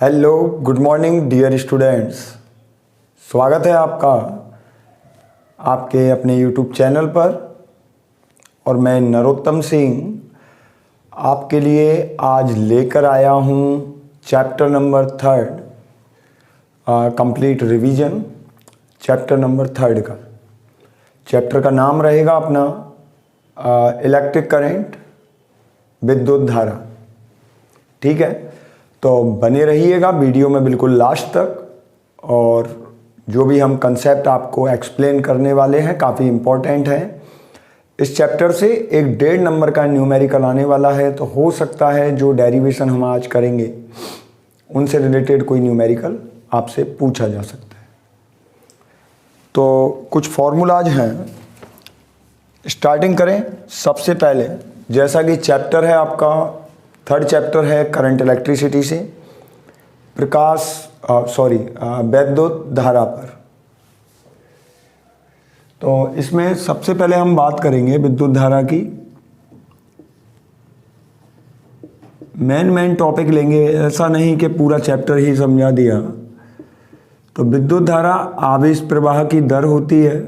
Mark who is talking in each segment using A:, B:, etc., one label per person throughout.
A: Hello, good morning dear students. स्वागत है आपका आपके अपने यूट्यूब चैनल पर। और मैं नरोत्तम सिंह आपके लिए आज लेकर आया हूँ chapter number 3 complete revision. Chapter number 3 का चैप्टर का नाम रहेगा अपना इलेक्ट्रिक करंट, विद्युत धारा। ठीक है, तो बने रहिएगा वीडियो में बिल्कुल लास्ट तक। और जो भी हम कंसेप्ट आपको एक्सप्लेन करने वाले हैं काफ़ी इम्पोर्टेंट है। इस चैप्टर से एक 1.5 नंबर का न्यूमेरिकल आने वाला है, तो हो सकता है जो डेरिवेशन हम आज करेंगे उनसे रिलेटेड कोई न्यूमेरिकल आपसे पूछा जा सकता है। तो कुछ फॉर्मूलाज हैं, स्टार्टिंग करें। सबसे पहले जैसा कि चैप्टर है आपका 3rd चैप्टर है करंट इलेक्ट्रिसिटी से, विद्युत धारा पर। तो इसमें सबसे पहले हम बात करेंगे विद्युत धारा की। मेन टॉपिक लेंगे, ऐसा नहीं कि पूरा चैप्टर ही समझा दिया। तो विद्युत धारा आवेश प्रवाह की दर होती है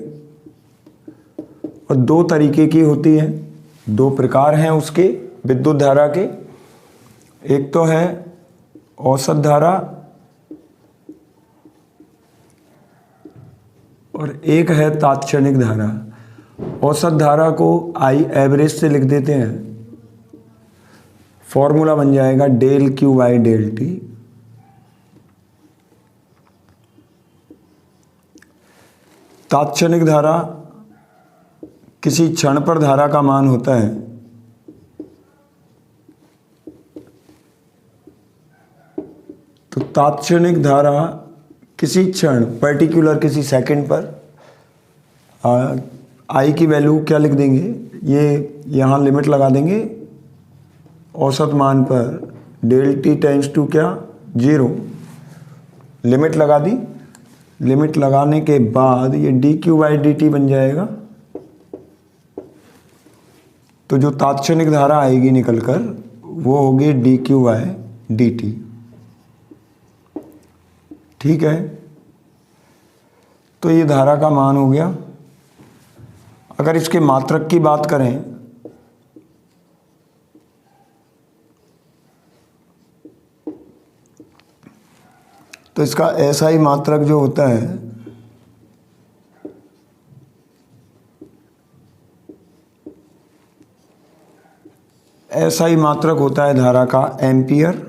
A: और 2 तरीके की होती है, 2 प्रकार हैं उसके विद्युत धारा के। एक तो है औसत धारा और एक है तात्क्षणिक धारा। औसत धारा को आई एवरेज से लिख देते हैं, फॉर्मूला बन जाएगा del Q by del T. तात्क्षणिक धारा किसी क्षण पर धारा का मान होता है। तो तात्क्षणिक धारा किसी क्षण पर्टिकुलर किसी सेकंड पर आई की वैल्यू क्या लिख देंगे, ये यहाँ लिमिट लगा देंगे औसत मान पर, डेल टी टेंड्स टू क्या 0, लिमिट लगा दी। लिमिट लगाने के बाद ये D Q by D T बन जाएगा। तो जो तात्क्षणिक धारा आएगी निकल कर वो होगी D Q by D T. ठीक है, तो ये धारा का मान हो गया। अगर इसके मात्रक की बात करें तो इसका ऐसा ही मात्रक जो होता है ऐसा ही मात्रक होता है धारा का एम्पियर।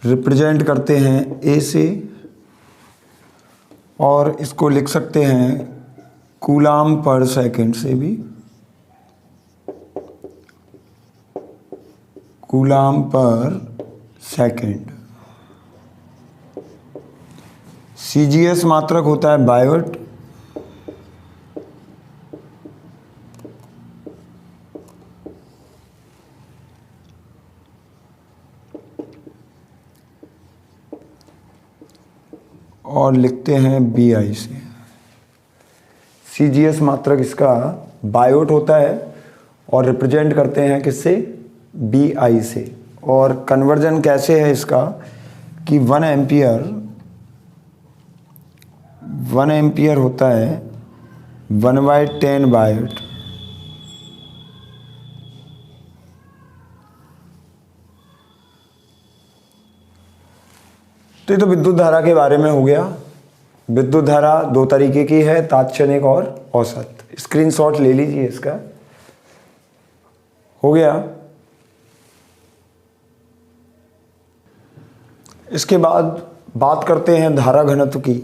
A: रिप्रेजेंट करते हैं ए से, और इसको लिख सकते हैं कूलाम पर सेकंड से भी, कूलाम पर सेकंड। सीजीएस मात्रक होता है बायोट। और लिखते हैं बी आई से। सीजीएस मात्रक इसका बायोट होता है और रिप्रेजेंट करते हैं किससे, बी आई से। और कन्वर्जन कैसे है इसका कि 1 एम्पियर होता है 1/10 बायोट। तो ये तो विद्युत धारा के बारे में हो गया। विद्युत धारा 2 तरीके की है, तात्क्षणिक और औसत। स्क्रीनशॉट ले लीजिए इसका, हो गया। इसके बाद बात करते हैं धारा घनत्व की।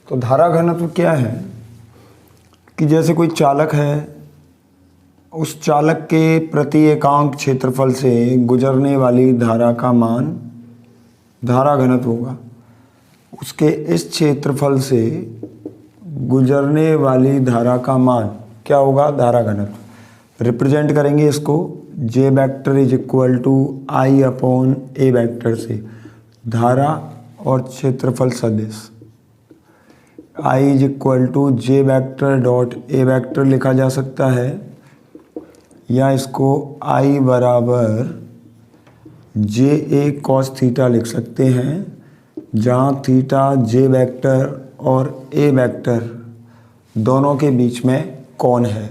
A: तो धारा घनत्व क्या है कि जैसे कोई चालक है, उस चालक के प्रति एकांक क्षेत्रफल से गुजरने वाली धारा का मान धारा घनत्व होगा। उसके इस क्षेत्रफल से गुजरने वाली धारा का मान क्या होगा, धारा घनत्व। रिप्रेजेंट करेंगे इसको J vector is equal to I upon A vector से, धारा और क्षेत्रफल सदिश। I is equal to J vector dot A vector लिखा जा सकता है, या इसको I बराबर जे ए कॉस थीटा लिख सकते हैं, जहाँ थीटा जे वेक्टर और ए वेक्टर दोनों के बीच में कोण है।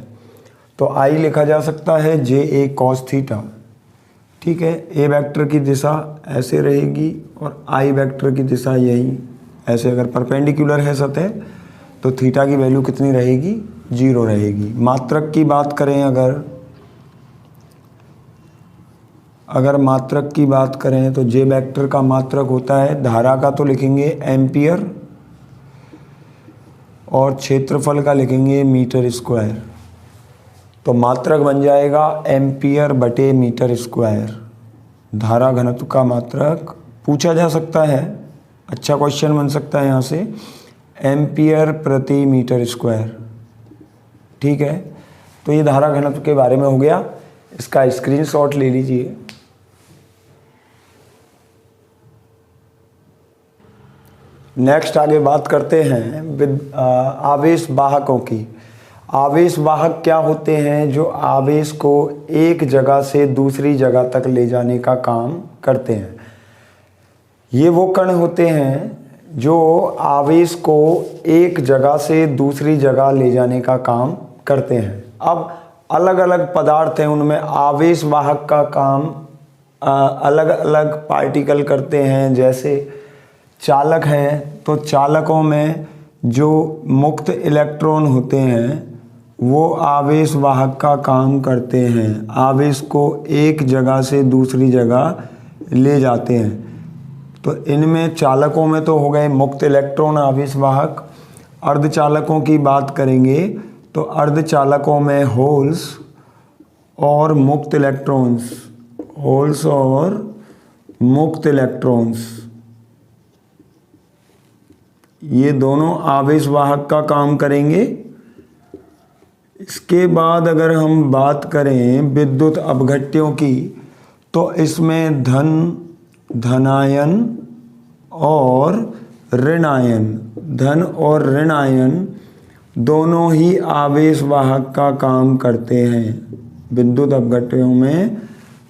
A: तो I लिखा जा सकता है जे ए कॉस थीटा, ठीक है। ए वेक्टर की दिशा ऐसे रहेगी और I वेक्टर की दिशा यही ऐसे, अगर परपेंडिकुलर है सतह तो थीटा की वैल्यू कितनी रहेगी, 0 रहेगी। मात्रक की बात करें, अगर मात्रक की बात करें तो जे वेक्टर का मात्रक होता है, धारा का तो लिखेंगे एम्पियर और क्षेत्रफल का लिखेंगे मीटर स्क्वायर। तो मात्रक बन जाएगा एम्पियर बटे मीटर स्क्वायर। धारा घनत्व का मात्रक पूछा जा सकता है, अच्छा क्वेश्चन बन सकता है यहाँ से, एम्पियर प्रति मीटर स्क्वायर, ठीक है। तो ये धारा घनत्व के बारे में हो गया, इसका स्क्रीनशॉट ले लीजिए। नेक्स्ट आगे बात करते हैं आवेश वाहकों की। आवेश वाहक क्या होते हैं, जो आवेश को एक जगह से दूसरी जगह तक ले जाने का काम करते हैं। ये वो कण होते हैं जो आवेश को एक जगह से दूसरी जगह ले जाने का काम करते हैं। अब अलग अलग पदार्थ हैं, उनमें आवेश वाहक का काम अलग अलग पार्टिकल करते हैं। जैसे चालक हैं, तो चालकों में जो मुक्त इलेक्ट्रॉन होते हैं वो आवेश वाहक का काम करते हैं, आवेश को एक जगह से दूसरी जगह ले जाते हैं। तो इनमें चालकों में तो हो गए मुक्त इलेक्ट्रॉन आवेश वाहक। अर्धचालकों की बात करेंगे तो अर्धचालकों में होल्स और मुक्त इलेक्ट्रॉन्स, होल्स और मुक्त इलेक्ट्रॉन्स, ये दोनों आवेश वाहक का काम करेंगे। इसके बाद अगर हम बात करें विद्युत अपघट्यों की, तो इसमें धनायन और ऋणायन, धन और ऋणायन दोनों ही आवेश वाहक का काम करते हैं। विद्युत अपघट्यों में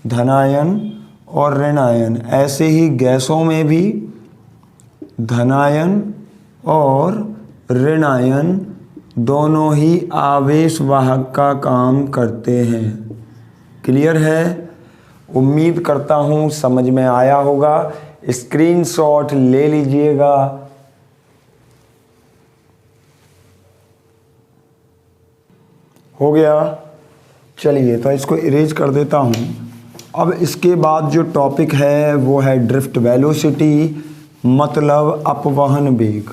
A: धनायन और ऋणायन, ऐसे ही गैसों में भी धनायन और ऋणायन दोनों ही आवेश वाहक का काम करते हैं। क्लियर है? उम्मीद करता हूँ समझ में आया होगा। स्क्रीनशॉट ले लीजिएगा। हो गया, चलिए तो इसको इरेज कर देता हूँ। अब इसके बाद जो टॉपिक है वो है ड्रिफ्ट वेलोसिटी, मतलब अपवहन वेग।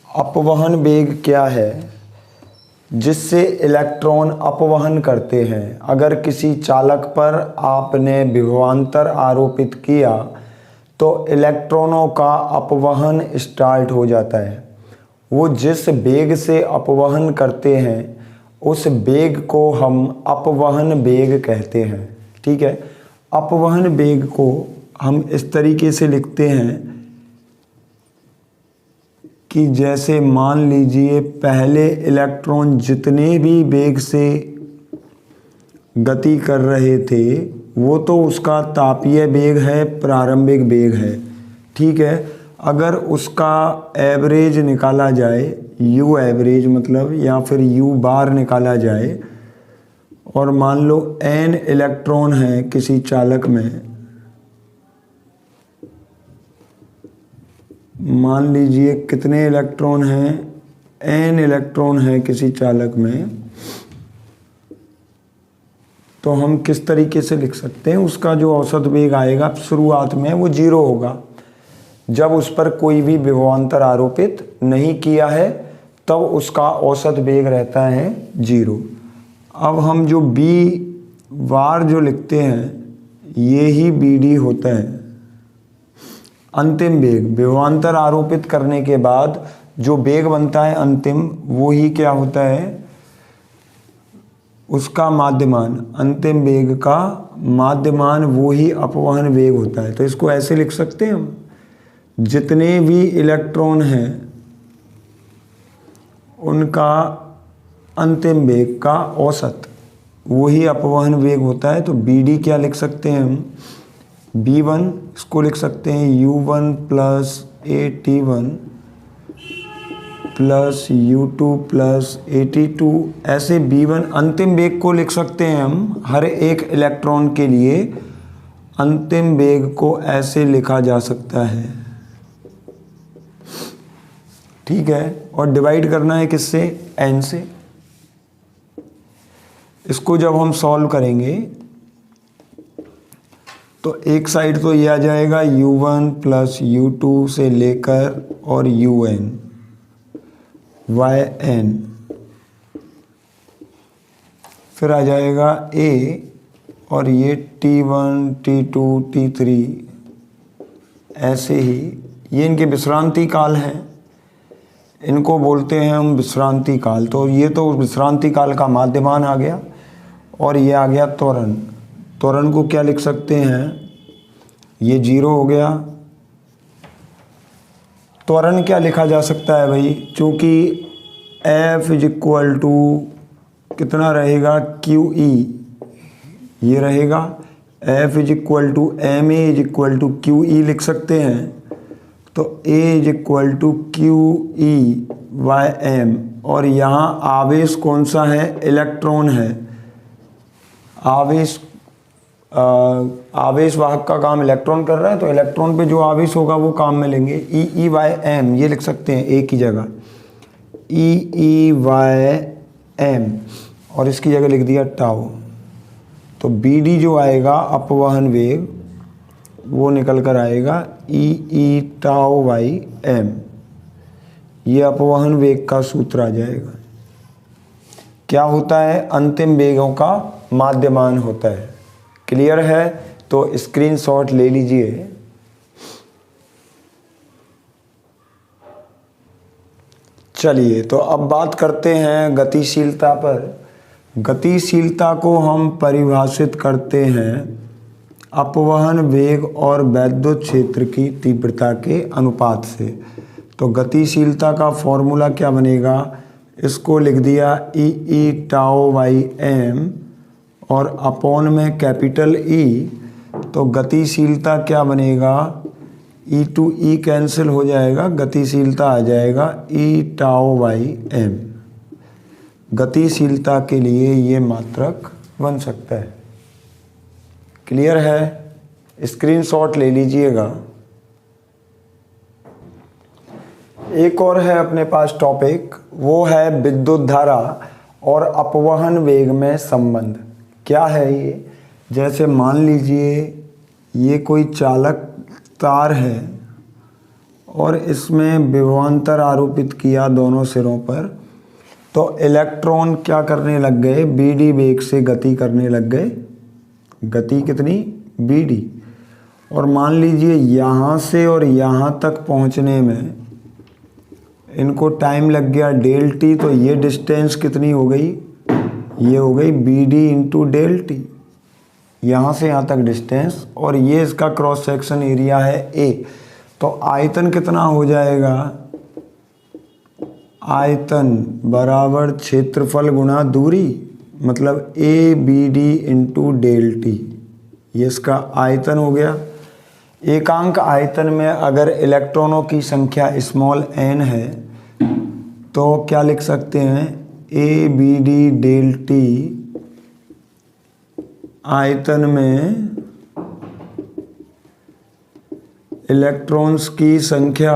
A: अपवहन वेग क्या है? जिससे इलेक्ट्रॉन अपवहन करते हैं। अगर किसी चालक पर आपने विभवांतर आरोपित किया तो इलेक्ट्रॉनों का अपवहन स्टार्ट हो जाता है। वो जिस वेग से अपवहन करते हैं उस वेग को हम अपवहन वेग कहते हैं। ठीक है, अपवहन वेग को हम इस तरीके से लिखते हैं कि जैसे मान लीजिए पहले इलेक्ट्रॉन जितने भी वेग से गति कर रहे थे वो तो उसका तापीय वेग है, प्रारंभिक वेग है। ठीक है, अगर उसका एवरेज निकाला जाए, यू एवरेज मतलब, या फिर यू बार निकाला जाए, और मान लो n इलेक्ट्रॉन है किसी चालक में, मान लीजिए कितने इलेक्ट्रॉन हैं, n इलेक्ट्रॉन है किसी चालक में, तो हम किस तरीके से लिख सकते हैं? उसका जो औसत वेग आएगा शुरुआत में वो 0 होगा। जब उस पर कोई भी विभवांतर आरोपित नहीं किया है तब उसका औसत वेग रहता है 0। अब हम जो b बार जो लिखते हैं ये ही bd होता है। अंतिम वेग, विभवांतर आरोपित करने के बाद जो वेग बनता है अंतिम, वो ही क्या होता है? उसका माध्यमान, अंतिम वेग का माध्यमान वो ही अपवहन वेग होता है। तो इसको ऐसे लिख सकते हैं हम, जितने भी इलेक्ट्रॉन हैं उनका अंतिम वेग का औसत, वही अपवहन वेग होता है। तो बी डी क्या लिख सकते हैं हम, b1 इसको लिख सकते हैं u1 plus at1 plus u2 plus at2। ऐसे b1 अंतिम वेग को लिख सकते हैं हम, हर एक इलेक्ट्रॉन के लिए अंतिम वेग को ऐसे लिखा जा सकता है, ठीक है। और डिवाइड करना है किससे, n से। इसको जब हम सॉल्व करेंगे तो एक साइड तो ये आ जाएगा u1 प्लस u2 से लेकर और un yn, फिर आ जाएगा a और ये t1 t2 t3, ऐसे ही ये इनके विश्रांति काल हैं, इनको बोलते हैं हम विश्रांति काल। तो ये तो विश्रांति काल का माध्यमान आ गया, और ये आ गया त्वरण। त्वरण को क्या लिख सकते हैं, ये 0 हो गया। त्वरण क्या लिखा जा सकता है भाई, चूँकि F इज इक्वल टू कितना रहेगा, QE, ये रहेगा F is equal to MA is equal to QE लिख सकते हैं। तो A is equal to QE/m, और यहाँ आवेश कौन सा है, इलेक्ट्रॉन है। आवेश वाहक का काम इलेक्ट्रॉन कर रहा है, तो इलेक्ट्रॉन पे जो आवेश होगा वो काम में लेंगे। E/m ये लिख सकते हैं एक ही जगह, E/m, और इसकी जगह लिख दिया टाउ। तो BD जो आएगा अपवहन वेग, वो निकल कर आएगा E/τ/m, ये अपवहन वेग का सूत्र आ जाएगा। क्या होता है, अंतिम वेगों का माध्यमान होता है। क्लियर है, तो स्क्रीनशॉट ले लीजिए। चलिए, तो अब बात करते हैं गतिशीलता पर। गतिशीलता को हम परिभाषित करते हैं अपवहन वेग और वैद्युत क्षेत्र की तीव्रता के अनुपात से। तो गतिशीलता का फॉर्मूला क्या बनेगा, इसको लिख दिया E/τ/m और अपॉन में कैपिटल E। तो गतिशीलता क्या बनेगा, E टू E कैंसिल हो जाएगा, गतिशीलता आ जाएगा E/τ/m। गतिशीलता के लिए ये मात्रक बन सकता है। क्लियर है, स्क्रीनशॉट ले लीजिएगा। एक और है अपने पास टॉपिक, वो है विद्युत धारा और अपवहन वेग में संबंध। क्या है ये, जैसे मान लीजिए ये कोई चालक तार है और इसमें विभवांतर आरोपित किया दोनों सिरों पर, तो इलेक्ट्रॉन क्या करने लग गए, BD वेग से गति करने लग गए। गति कितनी, BD। और मान लीजिए यहाँ से और यहाँ तक पहुँचने में इनको टाइम लग गया ΔT, तो ये डिस्टेंस कितनी हो गई, ये हो गई BD इंटू ΔT, यहाँ से यहाँ तक डिस्टेंस, और ये इसका क्रॉस सेक्शन एरिया है A। तो आयतन कितना हो जाएगा, आयतन बराबर क्षेत्रफल गुणा दूरी, मतलब ABD इंटू ΔT, ये इसका आयतन हो गया। एकांक आयतन में अगर इलेक्ट्रॉनों की संख्या स्मॉल n है तो क्या लिख सकते हैं, ABD ΔT आयतन में इलेक्ट्रॉन्स की संख्या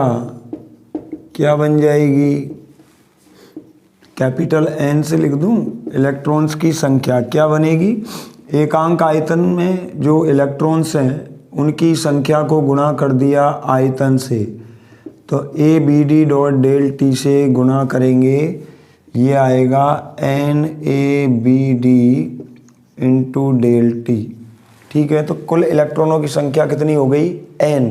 A: क्या बन जाएगी, कैपिटल N से लिख दूं, इलेक्ट्रॉन्स की संख्या क्या बनेगी, एकांक आयतन में जो इलेक्ट्रॉन्स हैं उनकी संख्या को गुणा कर दिया आयतन से, तो ABD डॉट ΔT से गुणा करेंगे, ये आएगा NABD इंटू ΔT। ठीक है, तो कुल इलेक्ट्रॉनों की संख्या कितनी हो गई, N।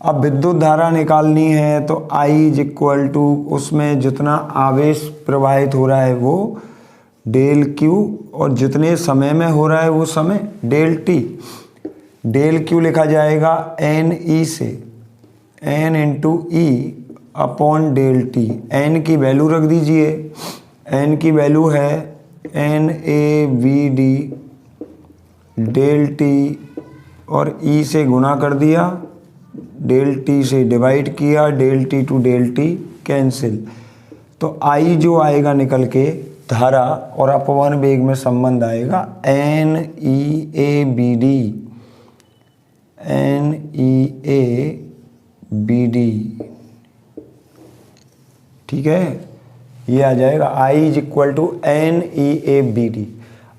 A: अब विद्युत धारा निकालनी है, तो I इज इक्वल टू उसमें जितना आवेश प्रवाहित हो रहा है वो ΔQ, और जितने समय में हो रहा है वो समय ΔT। ΔQ लिखा जाएगा NE से, N into E upon ΔT। N की वैल्यू रख दीजिए, N की वैल्यू है NaBD डेल टी और E से गुना कर दिया, डेल टी से डिवाइड किया, del T to del T cancel, तो I जो आएगा निकल के धारा और अपवहन वेग में संबंध आएगा NeABD ठीक है, ये आ जाएगा I is equal to NeABD।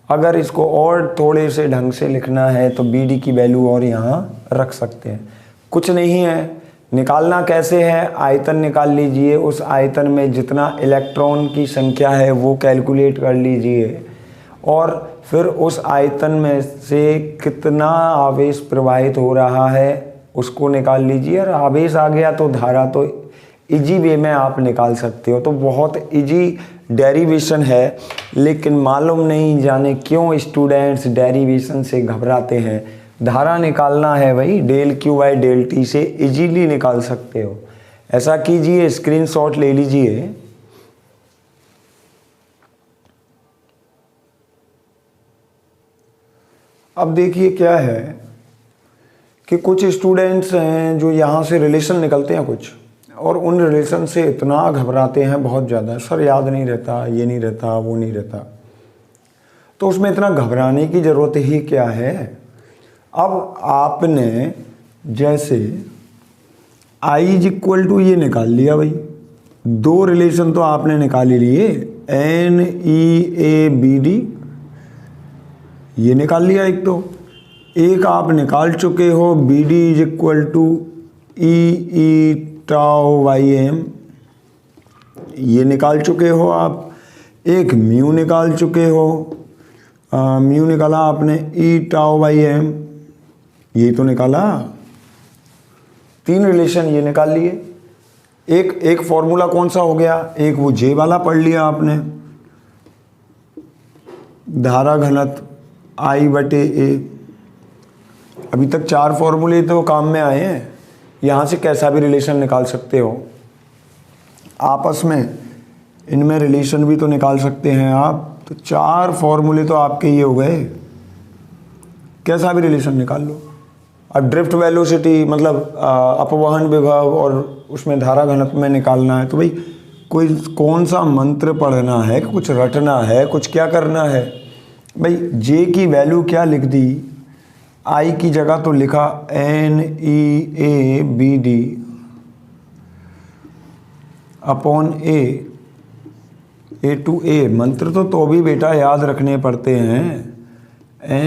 A: अगर इसको और थोड़े से ढंग से लिखना है तो BD की वैल्यू और यहाँ रख सकते हैं, कुछ नहीं है। निकालना कैसे है, आयतन निकाल लीजिए, उस आयतन में जितना इलेक्ट्रॉन की संख्या है वो कैलकुलेट कर लीजिए और फिर उस आयतन में से कितना आवेश प्रवाहित हो रहा है उसको निकाल लीजिए, और आवेश आ गया तो धारा तो इजी वे में आप निकाल सकते हो। तो बहुत इजी डेरिवेशन है, लेकिन मालूम नहीं जाने क्यों स्टूडेंट्स डेरिवेशन से घबराते हैं। धारा निकालना है भाई, del Q by del T से इजीली निकाल सकते हो। ऐसा कीजिए, स्क्रीनशॉट ले लीजिए। अब देखिए क्या है कि कुछ स्टूडेंट्स हैं जो यहाँ से रिलेशन निकलते हैं कुछ, और उन रिलेशन से इतना घबराते हैं बहुत ज़्यादा, सर याद नहीं रहता, ये नहीं रहता, वो नहीं रहता। तो उसमें इतना घबराने की ज़रूरत ही क्या है। अब आपने जैसे I इज इक्वल टू ये निकाल लिया भाई, दो रिलेशन तो आपने निकाल ही लिए, NeABD ये निकाल लिया एक, तो एक आप निकाल चुके हो BD is equal to E tau by M, ये निकाल चुके हो आप। एक म्यू निकाल चुके हो, म्यू निकाला आपने E टाउ बाई एम, ये तो निकाला। तीन रिलेशन ये निकाल लिए। एक फॉर्मूला कौन सा हो गया, एक वो J वाला पढ़ लिया आपने, धारा घनत्व I बटे A। अभी तक चार फॉर्मूले तो काम में आए हैं, यहाँ से कैसा भी रिलेशन निकाल सकते हो आपस में, इनमें रिलेशन भी तो निकाल सकते हैं आप। तो चार फॉर्मूले तो आपके ये हो गए, कैसा भी रिलेशन निकाल लो। अब ड्रिफ्ट वेलोसिटी मतलब अपवहन विभव और उसमें धारा घनत्व में निकालना है, तो भाई कोई कौन सा मंत्र पढ़ना है, कुछ रटना है, कुछ क्या करना है भाई। J की वैल्यू क्या लिख दी, I की जगह तो लिखा NeABD upon A to A। मंत्र तो भी बेटा याद रखने पड़ते हैं,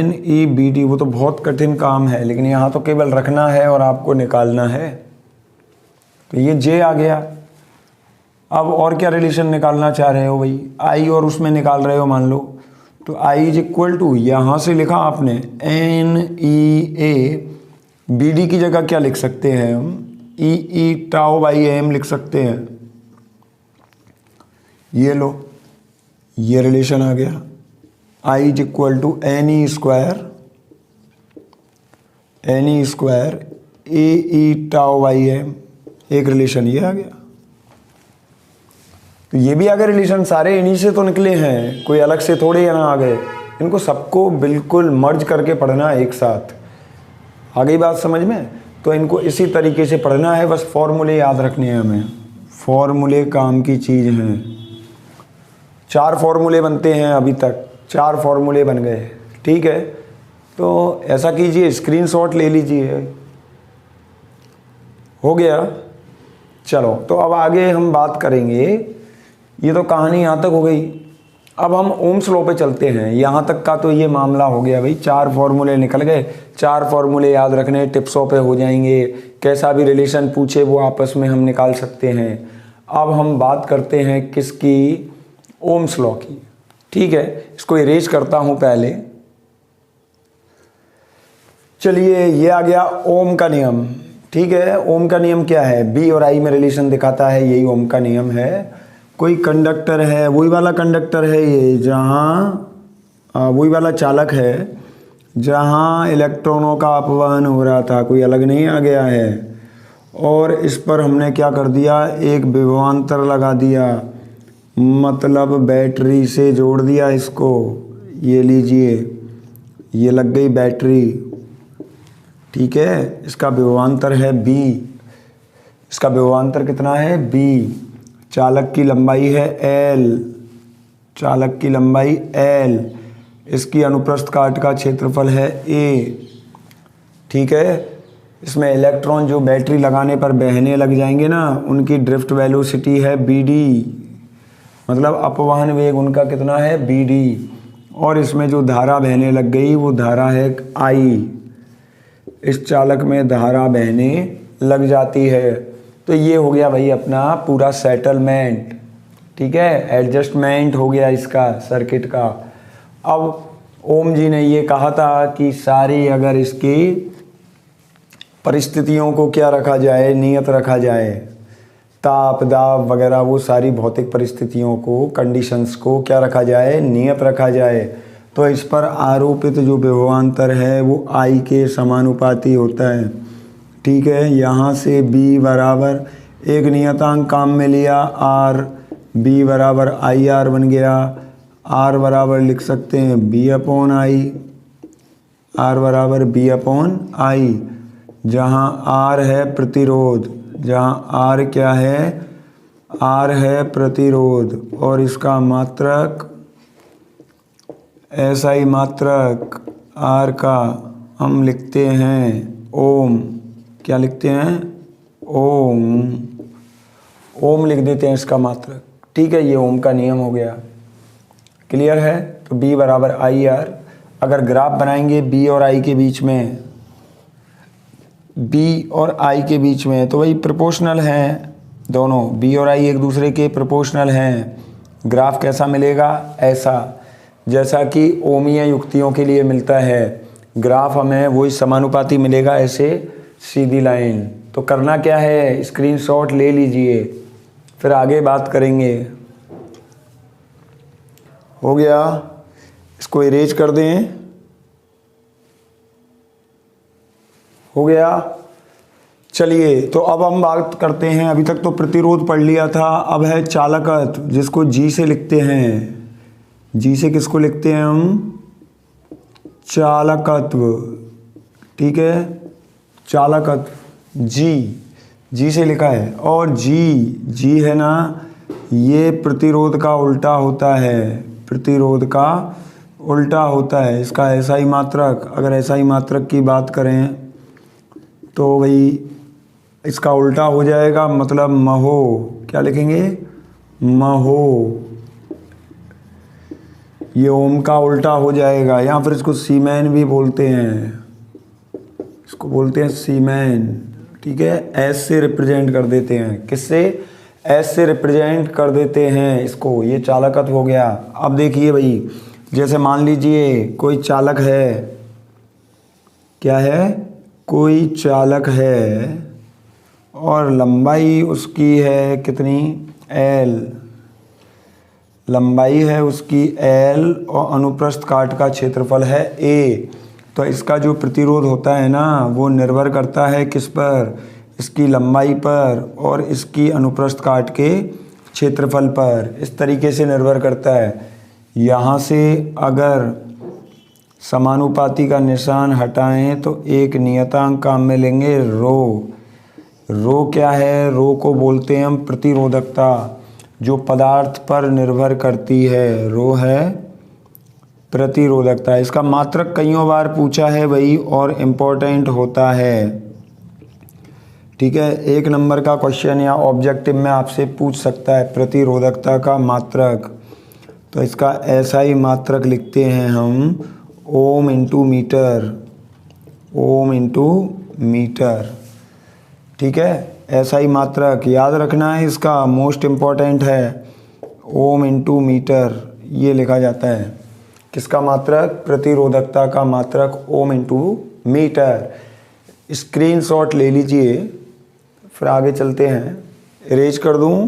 A: NeBD वो तो बहुत कठिन काम है, लेकिन यहाँ तो केवल रखना है और आपको निकालना है। तो ये J आ गया। अब और क्या रिलेशन निकालना चाह रहे हो भाई, I और उसमें निकाल रहे हो मान लो, तो I इज इक्वल टू यहाँ से लिखा आपने NeABD की जगह क्या लिख सकते हैं हम, E टाउ बाई एम लिख सकते हैं। ये लो, ये रिलेशन आ गया, I is equal to NE square AE tau by M, एक रिलेशन ये आ गया। तो ये भी आ गए रिलेशन, सारे इन्हीं से तो निकले हैं, कोई अलग से थोड़े यहाँ आ गए। इनको सबको बिल्कुल मर्ज करके पढ़ना एक साथ। आ गई बात समझ में? तो इनको इसी तरीके से पढ़ना है, बस फॉर्मूले याद रखने हैं हमें। फॉर्मूले काम की चीज़ हैं। 4 फॉर्मूले बनते हैं, अभी तक 4 फॉर्मूले बन गए, ठीक है। तो ऐसा कीजिए, स्क्रीनशॉट ले लीजिए, हो गया। चलो, तो अब आगे हम बात करेंगे। ये तो कहानी यहाँ तक हो गई। अब हम ओम्स लॉ पे चलते हैं। यहाँ तक का तो ये मामला हो गया भाई, 4 फॉर्मूले निकल गए। 4 फॉर्मूले याद रखने, टिप्सों पे हो जाएंगे। कैसा भी रिलेशन पूछे वो आपस में हम निकाल सकते हैं। अब हम बात करते हैं किसकी, ओम्स लॉ की, ठीक है। इसको इरेज करता हूँ पहले। चलिए, ये आ गया ओम का नियम, ठीक है। ओम का नियम क्या है, बी और आई में रिलेशन दिखाता है, यही ओम का नियम है। कोई कंडक्टर है, वही वाला कंडक्टर है ये, जहाँ वही वाला चालक है जहाँ इलेक्ट्रॉनों का अपवहन हो रहा था, कोई अलग नहीं आ गया है। और इस पर हमने क्या कर दिया, एक विभवांतर लगा दिया, मतलब बैटरी से जोड़ दिया इसको, ये लीजिए, ये लग गई बैटरी। ठीक है, इसका विभवांतर है b, इसका विभवांतर कितना है b। चालक की लंबाई है l, चालक की लंबाई l, इसकी अनुप्रस्थ काट का क्षेत्रफल है a। ठीक है, इसमें इलेक्ट्रॉन जो बैटरी लगाने पर बहने लग जाएंगे ना, उनकी ड्रिफ्ट वेलोसिटी है bd, मतलब अपवहन वेग उनका कितना है bd। और इसमें जो धारा बहने लग गई वो धारा है I, इस चालक में धारा बहने लग जाती है। तो ये हो गया भाई अपना पूरा सेटलमेंट। ठीक है, एडजस्टमेंट हो गया इसका सर्किट का। अब ओम जी ने ये कहा था कि सारी अगर इसकी परिस्थितियों को क्या रखा जाए, नियत रखा जाए, ताप दाब वगैरह वो सारी भौतिक परिस्थितियों को, कंडीशंस को क्या रखा जाए, नियत रखा जाए। तो इस पर आरोपित जो विभवांतर है वो I के समानुपाती होता है। ठीक है, यहाँ से B बराबर एक नियतांक काम में लिया R, B बराबर IR बन गया। R बराबर लिख सकते हैं B/I, R बराबर B/I, जहाँ R है प्रतिरोध, जहाँ R क्या है, R है प्रतिरोध, और इसका मात्रक SI मात्रक R का हम लिखते हैं ओम। क्या लिखते हैं, ओम, ओम लिख देते हैं इसका मात्रक। ठीक है, ये ओम का नियम हो गया। क्लियर है, तो B बराबर IR। अगर ग्राफ बनाएंगे B और I के बीच में, B और I के बीच में, तो वही प्रोपोर्शनल हैं दोनों, B और I एक दूसरे के प्रोपोर्शनल हैं। ग्राफ कैसा मिलेगा, ऐसा, जैसा कि ओमीय युक्तियों के लिए मिलता है। ग्राफ हमें वही समानुपाती मिलेगा, ऐसे सीधी लाइन। तो करना क्या है, स्क्रीनशॉट ले लीजिए, फिर आगे बात करेंगे। हो गया, इसको इरेज कर दें। हो गया, चलिए तो अब हम बात करते हैं, अभी तक तो प्रतिरोध पढ़ लिया था, अब है चालकत्व, जिसको G से लिखते हैं। G से किसको लिखते हैं हम, चालकत्व। ठीक है, चालकत्व G से लिखा है। और G है ना, ये प्रतिरोध का उल्टा होता है, प्रतिरोध का उल्टा होता है। इसका SI मात्रक, अगर SI मात्रक की बात करें तो भाई इसका उल्टा हो जाएगा, मतलब महो। क्या लिखेंगे, महो, ये ओम का उल्टा हो जाएगा। या फिर इसको सीमेन भी बोलते हैं, इसको बोलते हैं सीमेन। ठीक है, S से रिप्रेजेंट कर देते हैं, किससे, S से रिप्रेजेंट कर देते हैं इसको। ये चालकत्व हो गया। अब देखिए भाई, जैसे मान लीजिए कोई चालक है, क्या है, कोई चालक है और लंबाई उसकी है कितनी, L, लंबाई है उसकी L और अनुप्रस्थ काट का क्षेत्रफल है A। तो इसका जो प्रतिरोध होता है ना, वो निर्भर करता है किस पर, इसकी लंबाई पर और इसकी अनुप्रस्थ काट के क्षेत्रफल पर। इस तरीके से निर्भर करता है। यहाँ से अगर समानुपाती का निशान हटाएं तो एक नियतांक काम में लेंगे रो। रो क्या है, रो को बोलते हैं हम प्रतिरोधकता, जो पदार्थ पर निर्भर करती है, रो है प्रतिरोधकता। इसका मात्रक कईयों बार पूछा है भाई, और इम्पोर्टेंट होता है। ठीक है, 1 नंबर का क्वेश्चन या ऑब्जेक्टिव में आपसे पूछ सकता है प्रतिरोधकता का मात्रक। तो इसका SI मात्रक लिखते हैं हम ohm into metre, ohm into metre. ठीक है, SI मात्रक याद रखना है, इसका मोस्ट इम्पॉर्टेंट है, ओम इंटू मीटर ये लिखा जाता है। किसका मात्रक, प्रतिरोधकता का मात्रक ओम इंटू मीटर। स्क्रीनशॉट ले लीजिए, फिर आगे चलते हैं। इरेज कर दूं,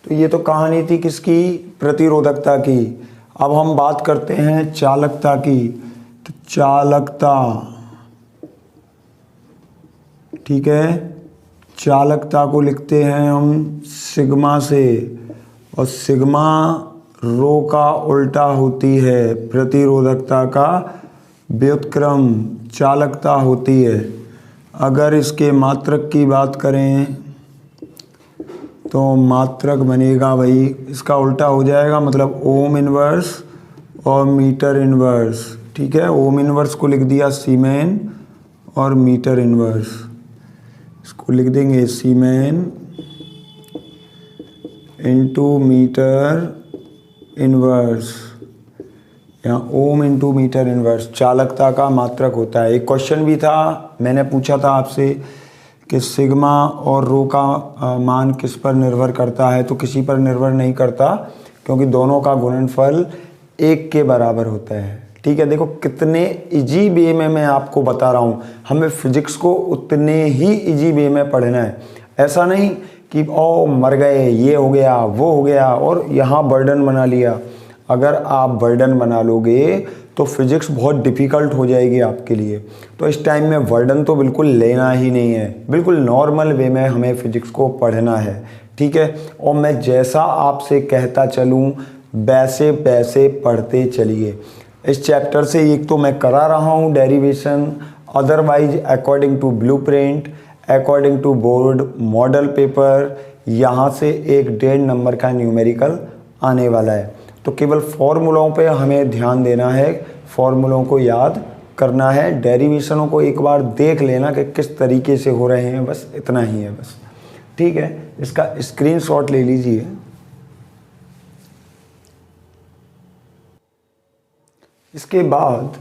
A: तो ये तो कहानी थी किसकी, प्रतिरोधकता की। अब हम बात करते हैं चालकता की। तो चालकता, ठीक है, चालकता को लिखते हैं हम सिग्मा से, और सिग्मा रो का उल्टा होती है, प्रतिरोधकता का व्युत्क्रम चालकता होती है। अगर इसके मात्रक की बात करें तो मात्रक बनेगा भाई, इसका उल्टा हो जाएगा, मतलब ओम इनवर्स और मीटर इनवर्स। ठीक है, ओम इनवर्स को लिख दिया सीमेन और मीटर इनवर्स, इसको लिख देंगे सीमेन इंटू मीटर इनवर्स, यहाँ ओम इंटू मीटर इनवर्स चालकता का मात्रक होता है। एक क्वेश्चन भी था, मैंने पूछा था आपसे कि सिग्मा और रो का मान किस पर निर्भर करता है, तो किसी पर निर्भर नहीं करता, क्योंकि दोनों का गुणनफल 1 के बराबर होता है। ठीक है, देखो कितने इजी वे में मैं आपको बता रहा हूँ, हमें फिजिक्स को उतने ही इजी वे में पढ़ना है। ऐसा नहीं कि ओ मर गए, ये हो गया वो हो गया और यहाँ बर्डन बना लिया। अगर आप बर्डन बना लोगे तो फिजिक्स बहुत डिफ़िकल्ट हो जाएगी आपके लिए। तो इस टाइम में बर्डन तो बिल्कुल लेना ही नहीं है, बिल्कुल नॉर्मल वे में हमें फिजिक्स को पढ़ना है। ठीक है, और मैं जैसा आपसे कहता चलूँ वैसे वैसे पढ़ते चलिए। इस चैप्टर से एक तो मैं करा रहा हूँ derivation, otherwise according to blueprint, according to board model paper, यहाँ से 1.5 नंबर का न्यूमेरिकल आने वाला है। तो केवल फॉर्मूलों पे हमें ध्यान देना है, फॉर्मूलों को याद करना है, डेरिवेशनों को एक बार देख लेना कि किस तरीके से हो रहे हैं, बस इतना ही है बस। ठीक है, इसका स्क्रीनशॉट ले लीजिए। इसके बाद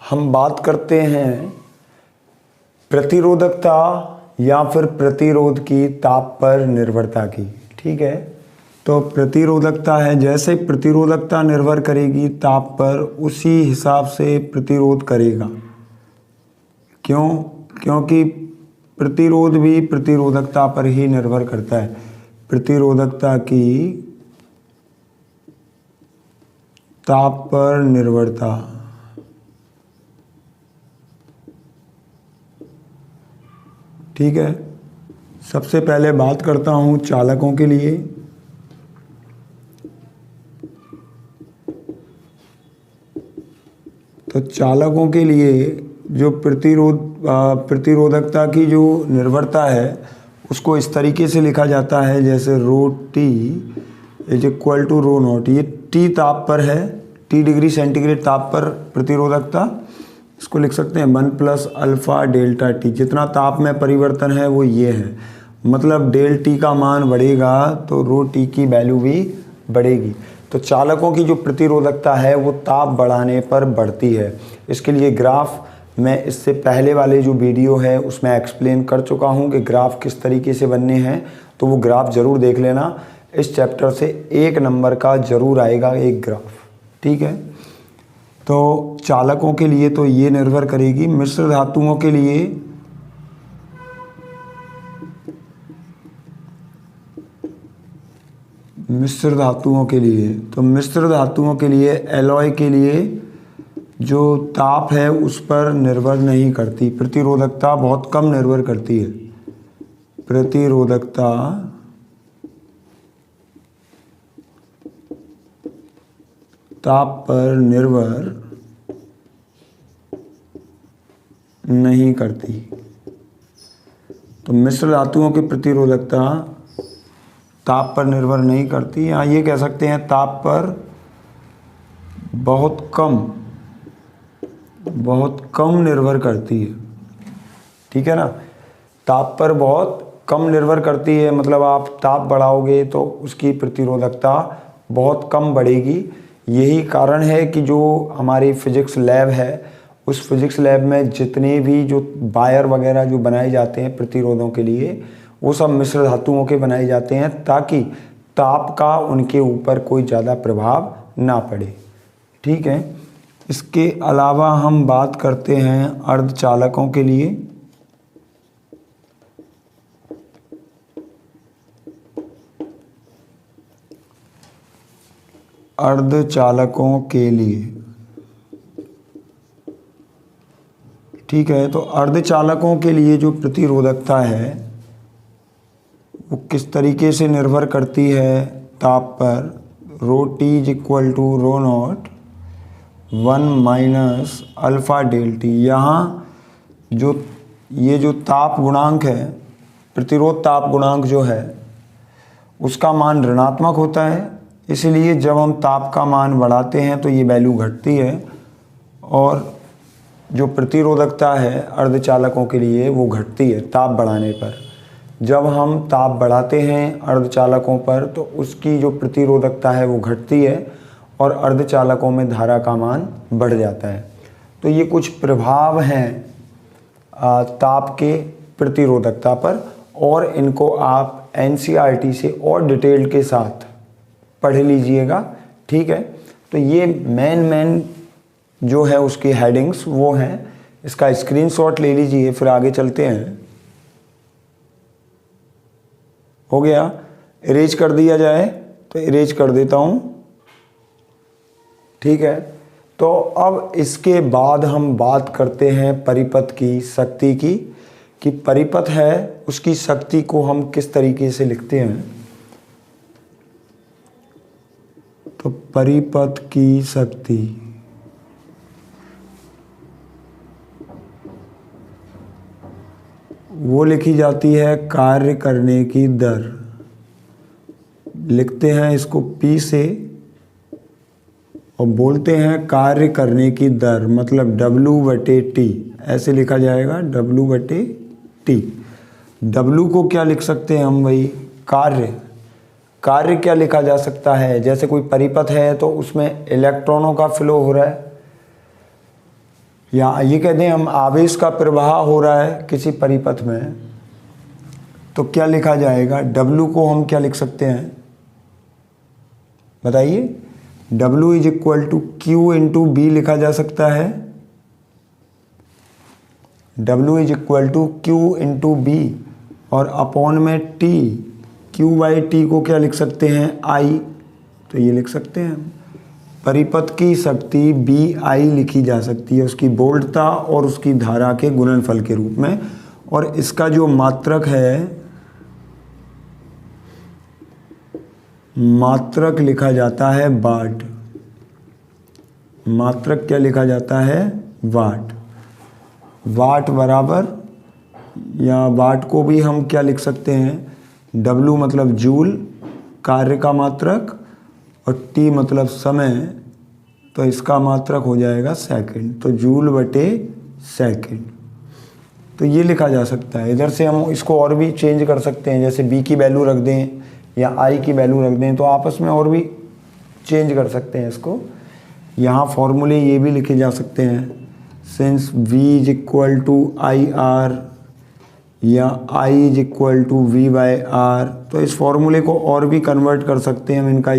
A: हम बात करते हैं प्रतिरोधकता या फिर प्रतिरोध की ताप पर निर्भरता की। ठीक है, तो प्रतिरोधकता है, जैसे प्रतिरोधकता निर्भर करेगी ताप पर, उसी हिसाब से प्रतिरोध करेगा। क्यों? क्योंकि प्रतिरोध भी प्रतिरोधकता पर ही निर्भर करता है। प्रतिरोधकता की ताप पर निर्भरता। ठीक है, सबसे पहले बात करता हूँ चालकों के लिए। तो चालकों के लिए जो प्रतिरोधकता की जो निर्भरता है उसको इस तरीके से लिखा जाता है, जैसे rho T is equal to rho not. ये टी ताप पर है, टी डिग्री सेंटीग्रेड ताप पर प्रतिरोधकता, इसको लिख सकते हैं 1 प्लस अल्फ़ा डेल्टा टी। जितना ताप में परिवर्तन है वो ये है, मतलब डेल टी का मान बढ़ेगा तो रो टी की वैल्यू भी बढ़ेगी। तो चालकों की जो प्रतिरोधकता है वो ताप बढ़ाने पर बढ़ती है। इसके लिए ग्राफ मैं इससे पहले वाले जो वीडियो है उसमें एक्सप्लेन कर चुका हूँ कि ग्राफ किस तरीके से बनने हैं, तो वो ग्राफ ज़रूर देख लेना। इस चैप्टर से 1 नंबर का ज़रूर आएगा एक ग्राफ। ठीक है, तो चालकों के लिए तो ये निर्भर करेगी। मिश्र धातुओं के लिए तो मिश्र धातुओं के लिए एलॉय के लिए जो ताप है उस पर निर्भर नहीं करती, प्रतिरोधकता बहुत कम निर्भर करती है। प्रतिरोधकता ताप पर निर्भर नहीं करती। तो मिश्र धातुओं की प्रतिरोधकता ताप पर निर्भर नहीं करती। यहाँ ये कह सकते हैं ताप पर बहुत कम निर्भर करती है। ठीक है ना, ताप पर बहुत कम निर्भर करती है, मतलब आप ताप बढ़ाओगे तो उसकी प्रतिरोधकता बहुत कम बढ़ेगी। यही कारण है कि जो हमारी फिजिक्स लैब है उस फिजिक्स लैब में जितने भी जो वायर वगैरह जो बनाए जाते हैं प्रतिरोधों के लिए वो सब मिश्र धातुओं के बनाए जाते हैं, ताकि ताप का उनके ऊपर कोई ज़्यादा प्रभाव ना पड़े। ठीक है, इसके अलावा हम बात करते हैं अर्धचालकों के लिए। अर्धचालकों के लिए, ठीक है, तो अर्धचालकों के लिए जो प्रतिरोधकता है किस तरीके से निर्भर करती है ताप पर, rho T is equal to rho not 1 minus alpha del T. यहाँ ये जो ताप गुणांक है, प्रतिरोध ताप गुणांक जो है उसका मान ऋणात्मक होता है, इसलिए जब हम ताप का मान बढ़ाते हैं तो ये वैल्यू घटती है, और जो प्रतिरोधकता है अर्धचालकों के लिए वो घटती है ताप बढ़ाने पर। जब हम ताप बढ़ाते हैं अर्धचालकों पर तो उसकी जो प्रतिरोधकता है वो घटती है और अर्धचालकों में धारा का मान बढ़ जाता है। तो ये कुछ प्रभाव हैं ताप के प्रतिरोधकता पर, और इनको आप एनसीईआरटी से और डिटेल के साथ पढ़ लीजिएगा, ठीक है। तो ये मेन जो है उसकी हेडिंग्स वो हैं, इसका स्क्रीनशॉट ले लीजिए, फिर आगे चलते हैं। हो गया, इरेज कर दिया जाए तो इरेज कर देता हूँ, ठीक है। तो अब इसके बाद हम बात करते हैं परिपथ की शक्ति की, कि परिपथ है उसकी शक्ति को हम किस तरीके से लिखते हैं। तो परिपथ की शक्ति वो लिखी जाती है कार्य करने की दर, लिखते हैं इसको P से और बोलते हैं कार्य करने की दर, मतलब W/T ऐसे लिखा जाएगा, W/T। W को क्या लिख सकते हैं हम भाई, कार्य क्या लिखा जा सकता है, जैसे कोई परिपथ है तो उसमें इलेक्ट्रॉनों का फ्लो हो रहा है, या ये कहते हैं हम आवेश का प्रवाह हो रहा है किसी परिपथ में, तो क्या लिखा जाएगा, W को हम क्या लिख सकते हैं बताइए। W is equal to Q into B लिखा जा सकता है, W is equal to Q into B, और अपॉन में T, Q/T को क्या लिख सकते हैं, I, तो ये लिख सकते हैं। परिपथ की शक्ति BI लिखी जा सकती है उसकी वोल्टता और उसकी धारा के गुणनफल के रूप में, और इसका जो मात्रक है, मात्रक लिखा जाता है वाट। मात्रक क्या लिखा जाता है, वाट। वाट बराबर, या वाट को भी हम क्या लिख सकते हैं, W मतलब जूल कार्य का मात्रक, और T मतलब समय, तो इसका मात्रक हो जाएगा सेकंड, तो जूल/सेकंड। तो ये लिखा जा सकता है। इधर से हम इसको और भी चेंज कर सकते हैं, जैसे B की वैल्यू रख दें या I की वैल्यू रख दें, तो आपस में और भी चेंज कर सकते हैं इसको। यहाँ फॉर्मूले ये भी लिखे जा सकते हैं, since V is equal to IR या I is equal to V/R, तो इस फॉर्मूले को और भी कन्वर्ट कर सकते हैं हम इनका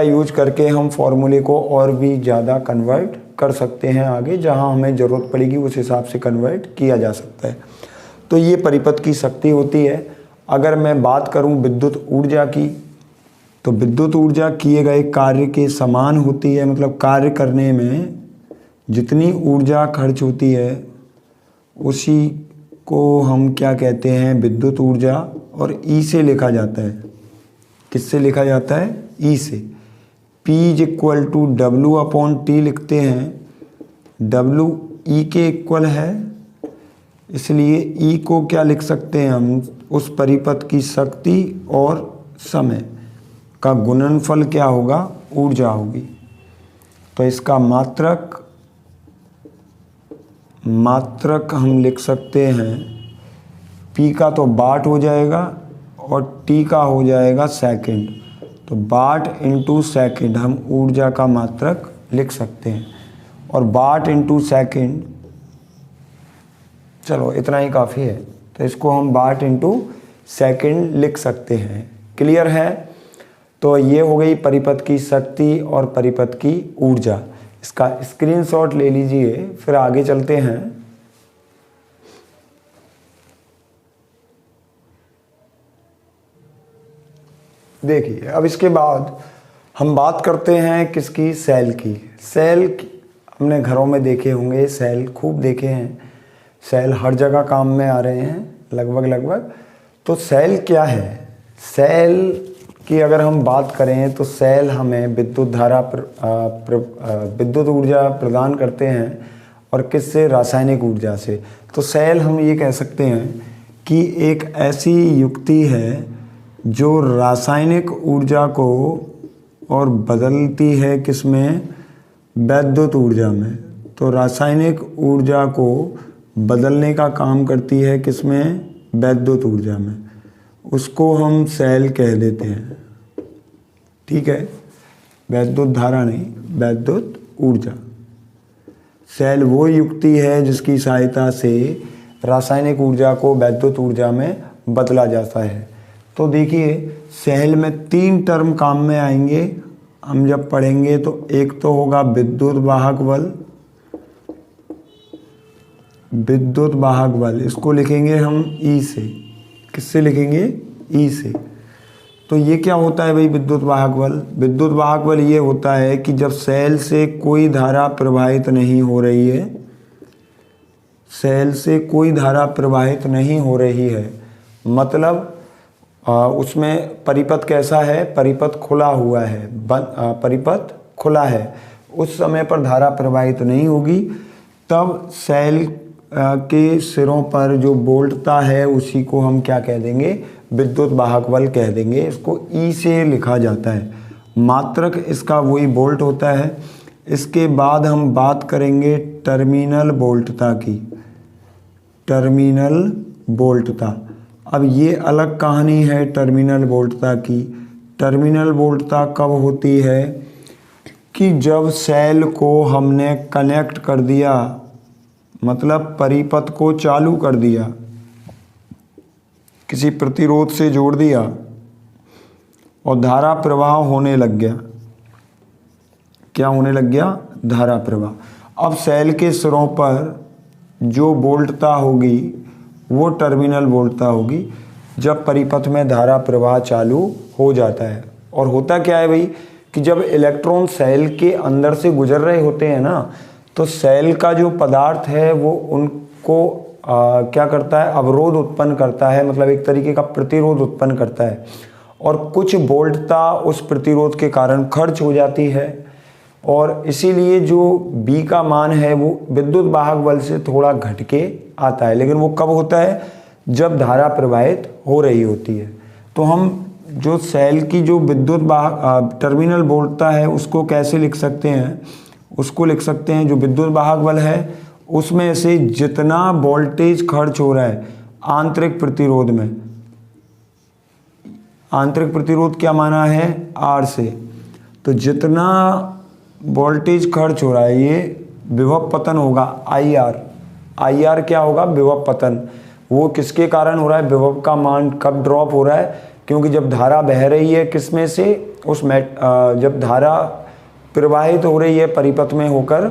A: यूज करके हम फॉर्मूले को और भी ज़्यादा कन्वर्ट कर सकते हैं आगे, जहां हमें ज़रूरत पड़ेगी उस हिसाब से कन्वर्ट किया जा सकता है। तो ये परिपथ की शक्ति होती है। अगर मैं बात करूं विद्युत ऊर्जा की, तो विद्युत ऊर्जा किए गए कार्य के समान होती है, मतलब कार्य करने में जितनी ऊर्जा खर्च होती है उसी को हम क्या कहते हैं, विद्युत ऊर्जा, और ई से लिखा जाता है। किससे लिखा जाता है, ई से। P is equal to W/T लिखते हैं, W E के इक्वल है, इसलिए E को क्या लिख सकते हैं हम, उस परिपथ की शक्ति और समय का गुणनफल क्या होगा, ऊर्जा होगी। तो इसका मात्रक हम लिख सकते हैं, P का तो वाट हो जाएगा और T का हो जाएगा सेकंड, तो वाट इंटू सेकंड हम ऊर्जा का मात्रक लिख सकते हैं। और वाट इंटू सेकंड, चलो इतना ही काफ़ी है, तो इसको हम वाट इंटू सेकंड लिख सकते हैं। क्लियर है। तो ये हो गई परिपथ की शक्ति और परिपथ की ऊर्जा। इसका स्क्रीनशॉट ले लीजिए, फिर आगे चलते हैं। देखिए अब इसके बाद हम बात करते हैं किसकी, सेल की। हमने घरों में देखे होंगे, सेल खूब देखे हैं, सेल हर जगह काम में आ रहे हैं लगभग। तो सेल क्या है? सेल की अगर हम बात करें तो सेल हमें विद्युत ऊर्जा प्रदान करते हैं, और किससे? रासायनिक ऊर्जा से। तो सेल हम ये कह सकते हैं कि एक ऐसी युक्ति है जो रासायनिक ऊर्जा को और बदलती है किसमें? वैद्युत ऊर्जा में। तो रासायनिक ऊर्जा को बदलने का काम करती है किसमें? वैद्युत ऊर्जा में। उसको हम सेल कह देते हैं, ठीक है? वैद्युत धारा नहीं, वैद्युत ऊर्जा। सेल वो युक्ति है जिसकी सहायता से रासायनिक ऊर्जा को वैद्युत ऊर्जा में बदला जाता है। तो देखिए, सेल में 3 टर्म काम में आएंगे हम जब पढ़ेंगे। तो एक तो होगा विद्युत वाहक बल, विद्युत वाहक बल इसको लिखेंगे हम ई से। किससे लिखेंगे? ई से। तो ये क्या होता है भाई विद्युत वाहक बल? विद्युत वाहक बल ये होता है कि जब सेल से कोई धारा प्रवाहित नहीं हो रही है, सेल से कोई धारा प्रवाहित नहीं हो रही है, मतलब उसमें परिपथ कैसा है? परिपथ खुला हुआ है, परिपथ खुला है, उस समय पर धारा प्रवाहित नहीं होगी। तब सेल के सिरों पर जो बोल्टता है उसी को हम क्या कह देंगे? विद्युत वाहक बल कह देंगे। इसको ई से लिखा जाता है, मात्रक इसका वही बोल्ट होता है। इसके बाद हम बात करेंगे टर्मिनल बोल्टता की। टर्मिनल बोल्टता, अब ये अलग कहानी है टर्मिनल बोल्टता की। टर्मिनल बोल्टता कब होती है? कि जब सेल को हमने कनेक्ट कर दिया, मतलब परिपथ को चालू कर दिया, किसी प्रतिरोध से जोड़ दिया और धारा प्रवाह होने लग गया। क्या होने लग गया? धारा प्रवाह। अब सेल के सिरों पर जो बोल्टता होगी वो टर्मिनल बोल्टता होगी जब परिपथ में धारा प्रवाह चालू हो जाता है। और होता क्या है भाई कि जब इलेक्ट्रॉन सेल के अंदर से गुजर रहे होते हैं ना, तो सेल का जो पदार्थ है वो उनको क्या करता है? अवरोध उत्पन्न करता है, मतलब एक तरीके का प्रतिरोध उत्पन्न करता है, और कुछ वोल्टता उस प्रतिरोध के कारण खर्च हो जाती है। और इसीलिए जो B का मान है वो विद्युत वाहक बल से थोड़ा घट के आता है। लेकिन वो कब होता है? जब धारा प्रवाहित हो रही होती है। तो हम जो सेल की जो विद्युत वाहक टर्मिनल बोल्टता है उसको कैसे लिख सकते हैं? उसको लिख सकते हैं जो विद्युत वाहक बल है उसमें से जितना वोल्टेज खर्च हो रहा है आंतरिक प्रतिरोध में, आंतरिक प्रतिरोध क्या माना है? R से, तो जितना वोल्टेज खर्च हो रहा है ये विभव पतन होगा IR। IR क्या होगा? विभव पतन। वो किसके कारण हो रहा है? विभव का मान कब ड्रॉप हो रहा है? क्योंकि जब धारा बह रही है किसमें से? जब धारा प्रवाहित हो रही है परिपथ में होकर,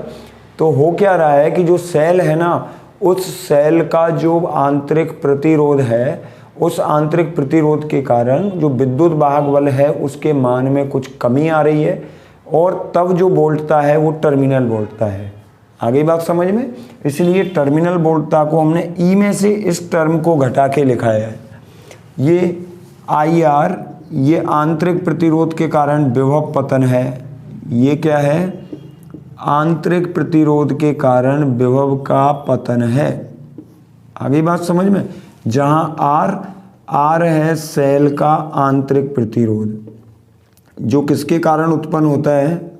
A: तो हो क्या रहा है कि जो सेल है ना, उस सेल का जो आंतरिक प्रतिरोध है, उस आंतरिक प्रतिरोध के कारण जो विद्युत वाहक बल है उसके मान में कुछ कमी आ रही है, और तब जो बोल्टता है वो टर्मिनल बोल्टता है। आगे बात समझ में? इसलिए टर्मिनल बोल्टता को हमने ई में से इस टर्म को घटा के लिखा है। ये IR ये आंतरिक प्रतिरोध के कारण विभव पतन है। ये क्या है? आंतरिक प्रतिरोध के कारण विभव का पतन है। आगे बात समझ में? जहां R है सेल का आंतरिक प्रतिरोध, जो किसके कारण उत्पन्न होता है?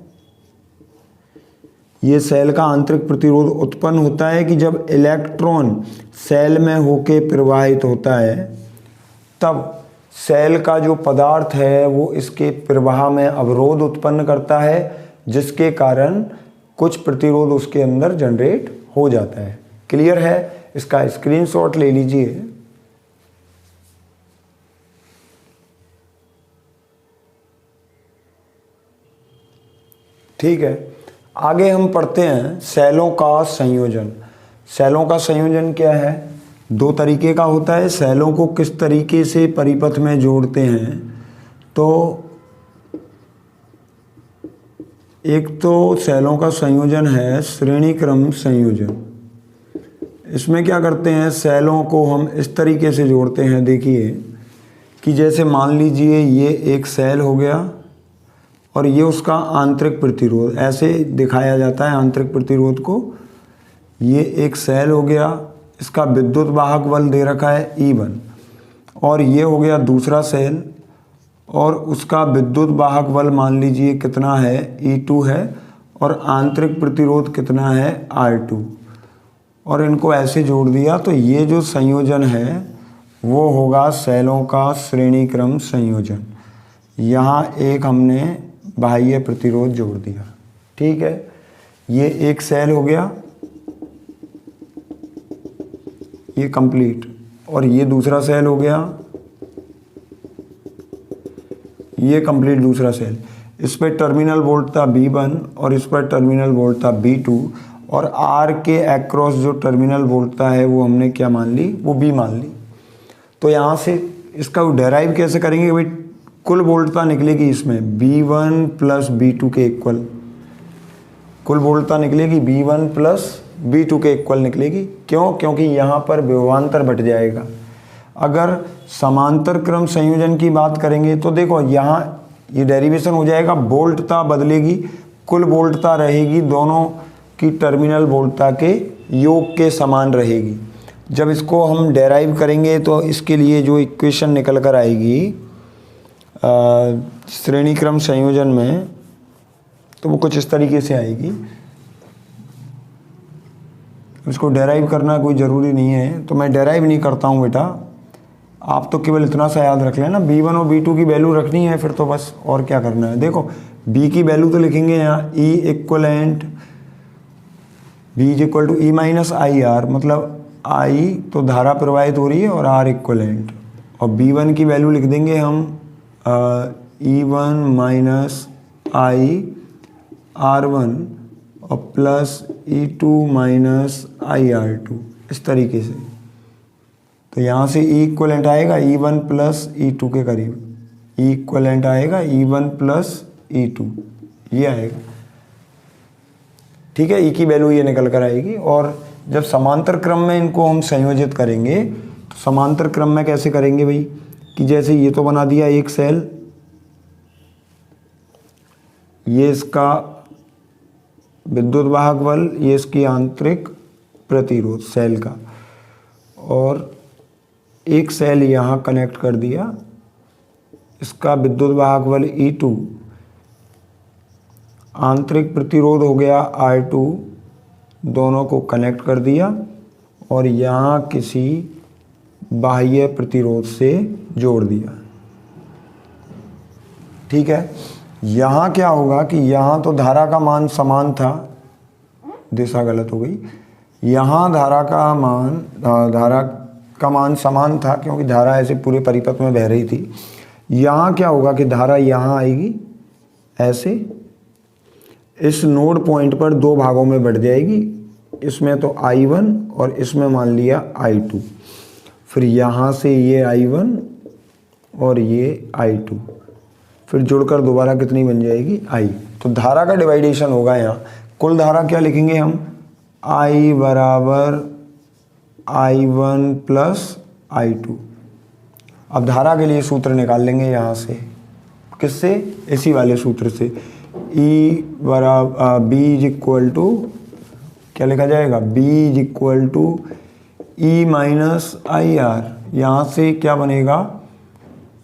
A: ये सेल का आंतरिक प्रतिरोध उत्पन्न होता है कि जब इलेक्ट्रॉन सेल में होके प्रवाहित होता है, तब सेल का जो पदार्थ है वो इसके प्रवाह में अवरोध उत्पन्न करता है, जिसके कारण कुछ प्रतिरोध उसके अंदर जनरेट हो जाता है। क्लियर है? इसका स्क्रीनशॉट ले लीजिए। ठीक है, आगे हम पढ़ते हैं सेलों का संयोजन। सेलों का संयोजन क्या है? 2 तरीके का होता है। सेलों को किस तरीके से परिपथ में जोड़ते हैं? तो एक तो सेलों का संयोजन है श्रेणी क्रम संयोजन। इसमें क्या करते हैं, सेलों को हम इस तरीके से जोड़ते हैं। देखिए कि जैसे मान लीजिए ये एक सेल हो गया और ये उसका आंतरिक प्रतिरोध, ऐसे दिखाया जाता है आंतरिक प्रतिरोध को। ये एक सेल हो गया, इसका विद्युत वाहक बल दे रखा है E1, और ये हो गया दूसरा सेल और उसका विद्युत वाहक बल मान लीजिए कितना है, E2 है, और आंतरिक प्रतिरोध कितना है, R2, और इनको ऐसे जोड़ दिया तो ये जो संयोजन है वो होगा सेलों का श्रेणी क्रम संयोजन। यहाँ एक हमने बाह्य प्रतिरोध जोड़ दिया। ठीक है, ये एक सेल हो गया, ये कंप्लीट, और ये दूसरा सेल हो गया, ये कंप्लीट दूसरा सेल। इस पर टर्मिनल वोल्ट था V1 और इस पर टर्मिनल वोल्ट था V2, और R के अक्रॉस जो टर्मिनल वोल्टता है वो हमने क्या मान ली, वो B मान ली। तो यहाँ से इसका डेराइव कैसे करेंगे भाई, कुल वोल्टता निकलेगी इसमें V1 प्लस V2 के इक्वल, कुल वोल्टता निकलेगी V1 प्लस V2 के इक्वल निकलेगी। क्यों? क्योंकि यहाँ पर विभवांतर बट जाएगा। अगर समांतर क्रम संयोजन की बात करेंगे तो देखो यहाँ ये डेरिवेशन हो जाएगा, वोल्टता बदलेगी, कुल वोल्टता रहेगी दोनों की टर्मिनल वोल्टता के योग के समान रहेगी। जब इसको हम डेराइव करेंगे तो इसके लिए जो इक्वेशन निकल कर आएगी श्रेणी क्रम संयोजन में, तो वो कुछ इस तरीके से आएगी। इसको डेराइव करना कोई ज़रूरी नहीं है, तो मैं डेराइव नहीं करता हूँ बेटा, आप तो केवल इतना सा याद रख लेना, V1 और V2 की वैल्यू रखनी है, फिर तो बस और क्या करना है। देखो B की वैल्यू तो लिखेंगे यहाँ E equivalent V is equal to E minus I R, मतलब I तो धारा प्रवाहित हो रही है और R इक्वलेंट, और B1 की वैल्यू लिख देंगे हम E1 माइनस आई R1 और प्लस E2 माइनस आई R2, इस तरीके से। तो यहाँ से E इक्वलेंट आएगा E1 प्लस E2 के करीब, E इक्वलेंट आएगा E1 प्लस E2, ये आएगा। ठीक है, E की वैल्यू ये निकल कर आएगी। और जब समांतर क्रम में इनको हम संयोजित करेंगे तो समांतर क्रम में कैसे करेंगे भाई, कि जैसे ये तो बना दिया एक सेल, ये इसका विद्युत वाहक बल, ये इसकी आंतरिक प्रतिरोध सेल का, और एक सेल यहाँ कनेक्ट कर दिया, इसका विद्युत वाहक बल E2, आंतरिक प्रतिरोध हो गया R2, दोनों को कनेक्ट कर दिया और यहाँ किसी बाह्य प्रतिरोध से जोड़ दिया। ठीक है, यहाँ क्या होगा कि यहाँ तो धारा का मान समान था, दिशा गलत हो गई, यहाँ धारा का मान समान था क्योंकि धारा ऐसे पूरे परिपथ में बह रही थी। यहाँ क्या होगा कि धारा यहाँ आएगी ऐसे, इस नोड पॉइंट पर दो भागों में बढ़ जाएगी, इसमें तो I1 और इसमें मान लिया I2, फिर यहाँ से ये I1 और ये I2, फिर जुड़कर दोबारा कितनी बन जाएगी I। तो धारा का डिवाइडेशन होगा यहाँ। कुल धारा क्या लिखेंगे हम, I बराबर I1 प्लस I2। अब धारा के लिए सूत्र निकाल लेंगे यहाँ से, किससे, इसी वाले सूत्र से, E बराबर B इज इक्वल टू, क्या लिखा जाएगा, B is equal to E minus I R. यहाँ से क्या बनेगा,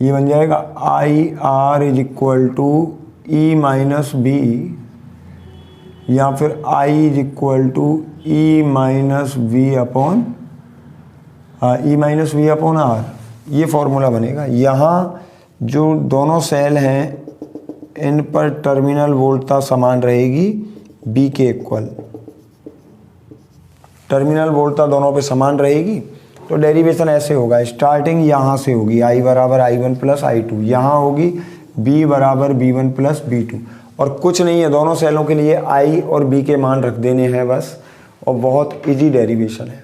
A: ये बन जाएगा I R is equal to E minus B, या फिर I is equal to E minus V upon R, ये फॉर्मूला बनेगा। यहाँ जो दोनों सेल हैं इन पर टर्मिनल वोल्टता समान रहेगी B के इक्वल, टर्मिनल वोल्टता दोनों पे समान रहेगी। तो डेरिवेशन ऐसे होगा, स्टार्टिंग यहाँ से होगी I बराबर I1 प्लस I2, यहाँ होगी B बराबर B1 प्लस B2, और कुछ नहीं है, दोनों सेलों के लिए I और B के मान रख देने हैं बस, और बहुत इजी डेरिवेशन है।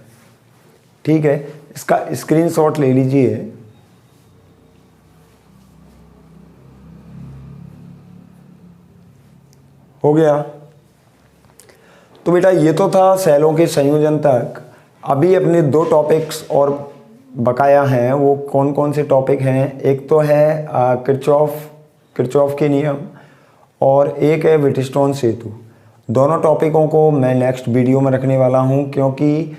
A: ठीक है, इसका स्क्रीनशॉट ले लीजिए। हो गया। तो बेटा ये तो था सेलों के संयोजन तक। अभी अपने 2 टॉपिक्स और बकाया हैं। वो कौन कौन से टॉपिक हैं? एक तो है किरचॉफ के नियम और एक है व्हीटस्टोन सेतु। दोनों टॉपिकों को मैं नेक्स्ट वीडियो में रखने वाला हूं, क्योंकि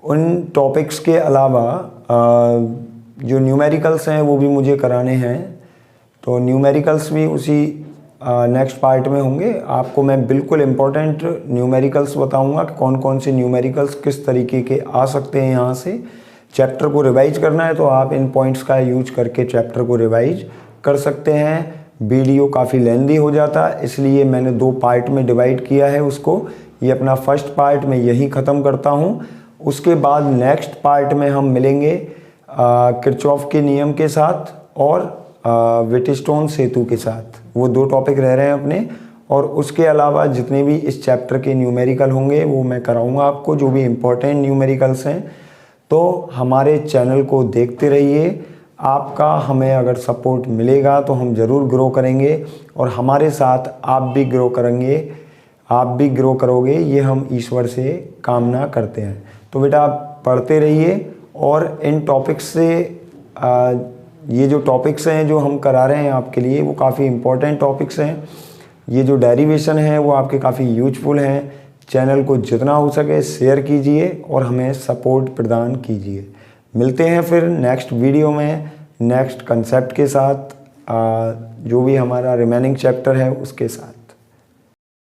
A: उन टॉपिक्स के अलावा जो न्यूमेरिकल्स हैं वो भी मुझे कराने हैं। तो न्यूमेरिकल्स भी उसी नेक्स्ट पार्ट में होंगे। आपको मैं बिल्कुल इम्पोर्टेंट न्यूमेरिकल्स बताऊंगा कि कौन कौन से न्यूमेरिकल्स किस तरीके के आ सकते हैं। यहाँ से चैप्टर को रिवाइज करना है तो आप इन पॉइंट्स का यूज करके चैप्टर को रिवाइज कर सकते हैं। वीडियो काफ़ी लेंदी हो जाता है, इसलिए मैंने 2 पार्ट में डिवाइड किया है उसको। ये अपना फर्स्ट पार्ट मैं यहीं ख़त्म करता हूँ। उसके बाद नेक्स्ट पार्ट में हम मिलेंगे किरचॉफ के नियम के साथ और व्हीटस्टोन सेतु के साथ। वो 2 टॉपिक रह रहे हैं अपने, और उसके अलावा जितने भी इस चैप्टर के न्यूमेरिकल होंगे वो मैं कराऊंगा आपको, जो भी इम्पोर्टेंट न्यूमेरिकल्स हैं। तो हमारे चैनल को देखते रहिए। आपका हमें अगर सपोर्ट मिलेगा तो हम ज़रूर ग्रो करेंगे, और हमारे साथ आप भी ग्रो करेंगे, आप भी ग्रो करोगे, ये हम ईश्वर से कामना करते हैं। तो बेटा आप पढ़ते रहिए, और इन टॉपिक्स से ये जो टॉपिक्स हैं जो हम करा रहे हैं आपके लिए, वो काफ़ी इम्पोर्टेंट टॉपिक्स हैं। ये जो डेरिवेशन है वो आपके काफ़ी यूजफुल हैं। चैनल को जितना हो सके शेयर कीजिए और हमें सपोर्ट प्रदान कीजिए। मिलते हैं फिर नेक्स्ट वीडियो में नेक्स्ट कंसेप्ट के साथ, जो भी हमारा रिमेनिंग चैप्टर है उसके साथ।